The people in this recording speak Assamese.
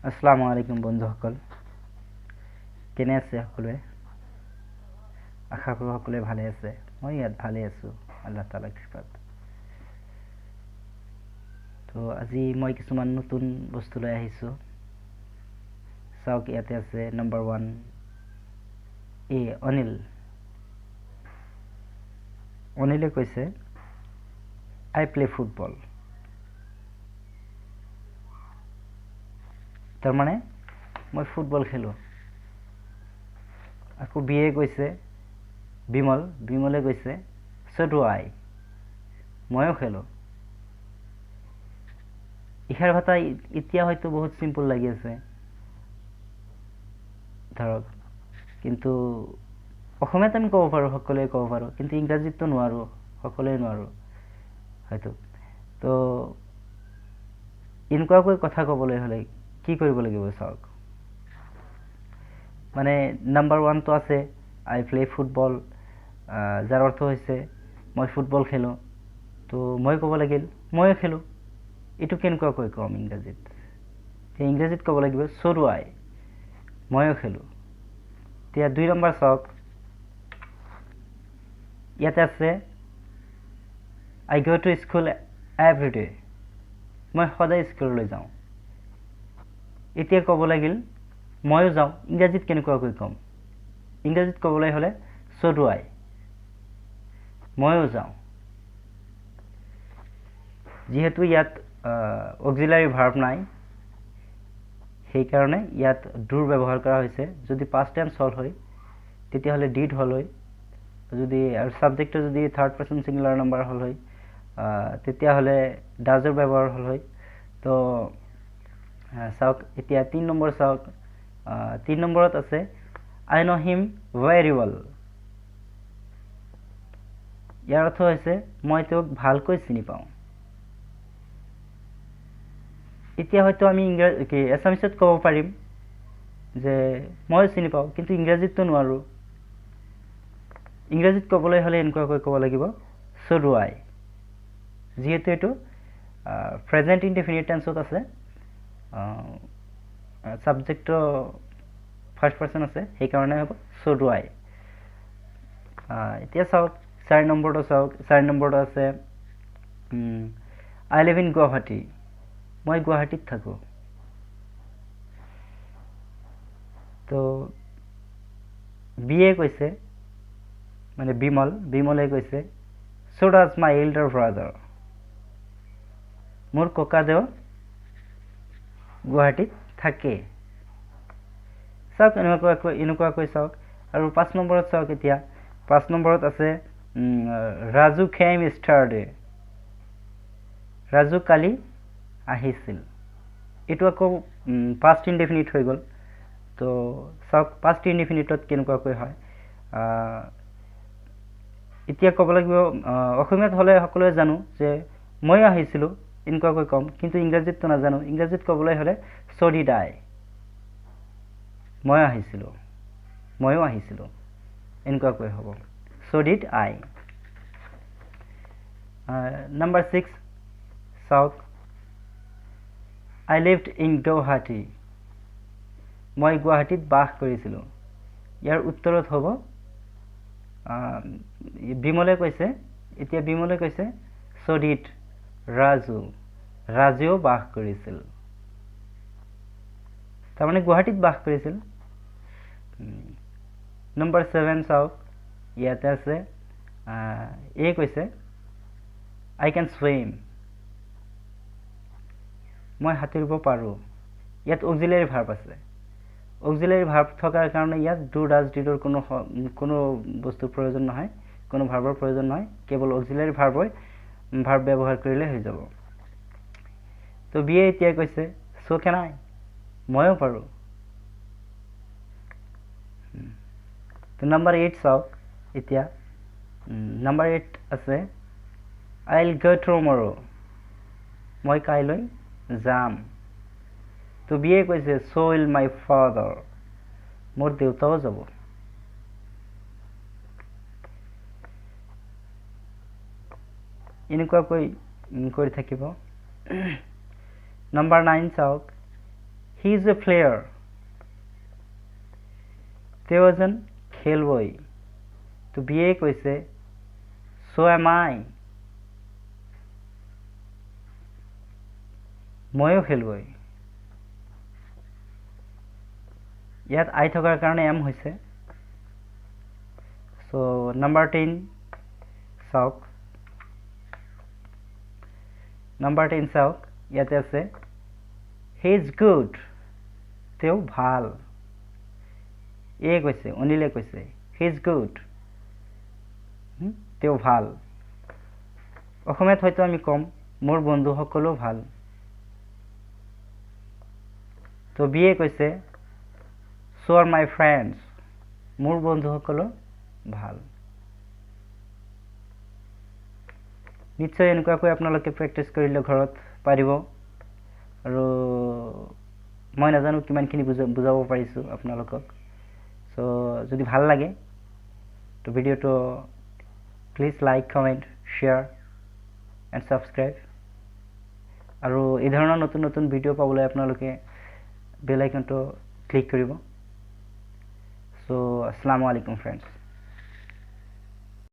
আসসালামু আলাইকুম বন্ধুসকল, কেনে আছে সকলোৱে? আশা কৰোঁ সকলোৱে ভালে আছে। মই ইয়াত ভালে আছোঁ, আল্লাহ তাআলাৰ কৃপাত। তো আজি মই কিছুমান নতুন বস্তু লৈ আহিছোঁ। চাওক, ইয়াতে আছে নম্বৰ 1 অনিল। অনিলে কৈছে, আই প্লে ফুটবল। তাৰমানে মই ফুটবল খেলোঁ। আকৌ বিয়ে কৈছে বিমলে কৈছে, so do I, ময়ো খেলোঁ। ইষাৰ ভাষা এতিয়া হয়তো বহুত চিম্পল লাগি আছে ধৰক, কিন্তু অসমীয়াত আমি ক'ব পাৰোঁ, সকলোৱে ক'ব পাৰোঁ, কিন্তু ইংৰাজীততো নোৱাৰোঁ, সকলোৱে নোৱাৰোঁ হয়তো। তো এনেকুৱাকৈ কথা ক'বলৈ হ'লে কি কৰিব লাগিব চাওক। মানে নম্বৰ 1টো আছে আই প্লে ফুটবল, যাৰ অৰ্থ হৈছে মই ফুটবল খেলোঁ। তো মই ক'ব লাগিল ময়ো খেলোঁ। এইটো কেনেকুৱাকৈ ক'ম ইংৰাজীত? ইংৰাজীত ক'ব লাগিব so do I, ময়ো খেলোঁ। এতিয়া 2 নম্বৰ চাওক, ইয়াতে আছে I go to school every day, মই সদায় স্কুললৈ যাওঁ। এতিয়া ক'ব লাগিল ময়ো যাওঁ। ইংৰাজীত কেনেকুৱাকৈ ক'ম? ইংৰাজীত ক'বলৈ হ'লে so do I, ময়ো যাওঁ। যিহেতু ইয়াত অক্সিলাৰী ভাৰ্ব নাই, সেইকাৰণে ইয়াত doৰ ব্যৱহাৰ কৰা হৈছে। যদি past tense হ'ল হয় তেতিয়াহ'লে did হ'ল হয়, যদি আৰু ছাবজেক্টৰ যদি থাৰ্ড পাৰ্চন ছিংগুলাৰ নাম্বাৰ হ'ল হয় তেতিয়াহ'লে ডাজৰ ব্যৱহাৰ হ'ল হয়। তো চাওক, এতিয়া 3 নম্বৰ চাওক। 3 নম্বৰত আছে I know him very well, ইয়াৰ অৰ্থ হৈছে মই তেওঁক ভালকৈ চিনি পাওঁ। এতিয়া হয়তো আমি এছামিছত ক'ব পাৰিম যে মই চিনি পাওঁ, কিন্তু ইংৰাজীততো নোৱাৰোঁ। ইংৰাজীত ক'বলৈ হ'লে এনেকুৱাকৈ ক'ব লাগিব so do I, যিহেতু এইটো প্ৰেজেণ্ট ইনডেফিনিট টেন্সত আছে, ছাবজেক্টৰ ফাৰ্ষ্ট পাৰ্চন আছে, সেইকাৰণে হ'ব so do I। এতিয়া চাওক 4 নম্বৰটো চাওক। 4 নম্বৰটো আছে I live in গুৱাহাটী, মই গুৱাহাটীত থাকোঁ। তো বিয়ে কৈছে, মানে বিমলে কৈছে so does my elder brother, মোৰ ককাদেউ গুৱাহাটীত থাকে। চাওক, এনেকুৱাকৈ চাওক। আৰু 5 নম্বৰত চাওক। এতিয়া 5 নম্বৰত আছে ৰাজু came yesterday, ৰাজু কালি আহিছিল। এইটো আকৌ পাষ্ট ইনডেফিনিট হৈ গ'ল। তো চাওক, পাষ্ট ইনডেফিনিটত কেনেকুৱাকৈ হয়। এতিয়া ক'ব লাগিব, অসমীয়াত হ'লে সকলোৱে জানো যে ময়ো আহিছিলোঁ, এনেকুৱাকৈ ক'ম, কিন্তু ইংৰাজীততো নাজানো। ইংৰাজীত ক'বলৈ হ'লে so did I, ময়ো আহিছিলোঁ, এনেকুৱাকৈ হ'ব so did I। নম্বৰ 6 চাওক, I lived in Guwahati, মই গুৱাহাটীত বাস কৰিছিলোঁ। ইয়াৰ উত্তৰত হ'ব বিমলে কৈছে, এতিয়া বিমলে কৈছে so did ৰাজু, ৰাজুও বাস কৰিছিল। তাৰমানে গুৱাহাটীত বাস কৰিছিল। নম্বৰ 7 চাওক, ইয়াতে আছে কৈছে I can swim, মই সাঁতুৰিব পাৰোঁ। ইয়াত অক্সিলাৰী ভাৰ্ব আছে। অক্সিলাৰী ভাৰ্ব থকাৰ কাৰণে ইয়াত ডু ডাজ ডিডৰ কোনো বস্তুৰ প্ৰয়োজন নহয়, কোনো ভাৰ্বৰ প্ৰয়োজন নহয়, কেৱল অক্সিলাৰী ভাৰ্ব ব্যৱহাৰ কৰিলে হৈ যাব। তো বিয়ে এতিয়া কৈছে so can I, ময়ো পাৰোঁ। তো নম্বৰ 8 চাওক। এতিয়া নম্বৰ 8 আছে I'll go tomorrow, মই কাইলৈ যাম। তো বিয়ে কৈছে so will my father, মোৰ দেউতাও যাব। এনেকুৱাকৈ কৰি থাকিব। নম্বৰ 9 চাওক, হি ইজ এ প্লেয়াৰ, তেওঁ এজন খেলুৱৈ। তো বিয়ে কৈছে so am I, ময়ো খেলুৱৈ। ইয়াত আই থকাৰ কাৰণে এম হৈছে। so number 10 চাওক, number 10 চাওক, ইয়াতে আছে he is good, তেওঁ ভাল। কৈছে অনিলে কৈছে he is good, তেওঁ ভাল। অসমীয়াত হয়তো আমি কম মোৰ বন্ধুসকলো ভাল। তো বিয়ে কৈছে so are my friends, মোৰ বন্ধুসকলো ভাল। নিশ্চয় এনেকুৱাকৈ আপোনালোকে প্ৰেক্টিচ কৰিলে ঘৰত পাৰিব। আৰু মই নাজানো কিমানখিনি বুজাব পাৰিছোঁ আপোনালোকক। সো যদি ভাল লাগে তো ভিডিঅ'টো please like, comment, share and subscribe. আৰু এই ধৰণৰ নতুন নতুন ভিডিঅ' পাবলৈ আপোনালোকে বেল আইকনটো ক্লিক কৰিব। সো আসসালামু আলাইকুম ফ্ৰেণ্ডছ।